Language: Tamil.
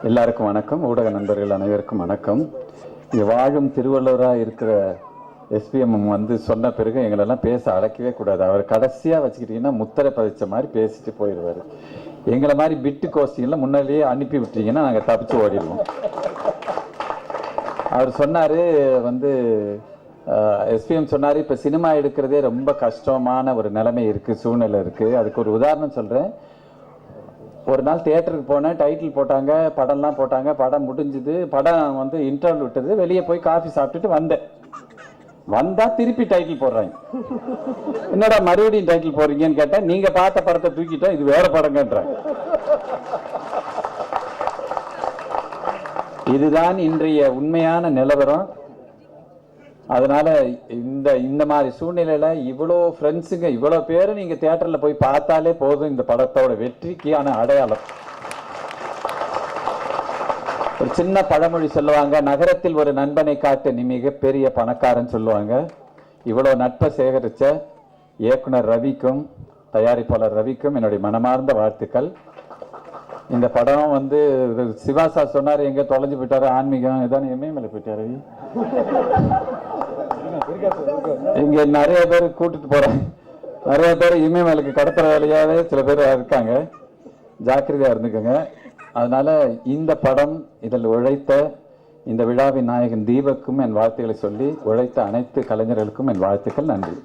எல்லாருக்கும் வணக்கம். ஊடக நண்பர்கள் அனைவருக்கும் வணக்கம். இங்கே வாழும் திருவள்ளுவராக இருக்கிற எஸ்பிஎம் வந்து சொன்ன பிறகு எங்களெல்லாம் பேச அழைக்கவே கூடாது. அவர் கடைசியாக வச்சுக்கிட்டிங்கன்னா முத்திரை பதிச்ச மாதிரி பேசிட்டு போயிடுவார். எங்களை மாதிரி பிட்டு கோஷ்டிகளில் முன்னாடியே அனுப்பி விட்டீங்கன்னா நாங்கள் தப்பிச்சு ஓடிடுவோம். அவர் சொன்னார் வந்து எஸ்பிஎம் சொன்னார், இப்போ சினிமா எடுக்கிறதே ரொம்ப கஷ்டமான ஒரு நிலைமை இருக்குது, சூழ்நிலை இருக்குது. அதுக்கு ஒரு உதாரணம் சொல்கிறேன். ஒரு நாள் தியேட்டருக்கு போனேன், டைட்டில் போட்டாங்க, படம்லாம் போட்டாங்க, படம் முடிஞ்சுது, படம் வந்து இன்டர்வல் விட்டது, வெளியே போய் காஃபி சாப்பிட்டுட்டு வந்தா திருப்பி டைட்டில் போடுறாங்க. என்னடா மறுபடியும் டைட்டில் போடுறீங்கன்னு கேட்டா, நீங்க பார்த்த படத்தை தூக்கிட்டோம், இது வேற படங்கன்றாங்க. இதுதான் இன்றைய உண்மையான நிலவரம். அதனால இந்த மாதிரி சூழ்நிலையில இவ்வளோ ஃப்ரெண்ட்ஸுங்க, இவ்வளோ பேரு நீங்க தியேட்டர்ல போய் பார்த்தாலே போதும் இந்த படத்தோட வெற்றிக்கான அடையாளம். ஒரு சின்ன பழமொழி சொல்லுவாங்க, நகரத்தில் ஒரு நண்பனை காட்டு நீ மிகப்பெரிய பணக்காரன் சொல்லுவாங்க. இவ்வளோ நட்பை சேகரித்த இயக்குனர் ரவிக்கும் தயாரிப்பாளர் ரவிக்கும் என்னுடைய மனமார்ந்த வாழ்த்துக்கள். இந்த படம் வந்து சிவாசா சொன்னார், எங்க தொலைஞ்சு போயிட்டாரு, ஆன்மீகம் இதான் எம்ஏஎம்ல போயிட்டாரு. இங்க நிறைய பேர் கூட்டிட்டு போறாங்க, நிறைய பேர் இமயமலைக்கு கடத்துற வேலையாவே சில பேர் இருக்காங்க, ஜாக்கிரதையா இருந்துக்கோங்க. அதனால இந்த படம், இதில் உழைத்த இந்த விழாவின் நாயகன் தீபக்கும் என் வாழ்த்துக்களை சொல்லி, உழைத்த அனைத்து கலைஞர்களுக்கும் என் வாழ்த்துக்கள். நன்றி.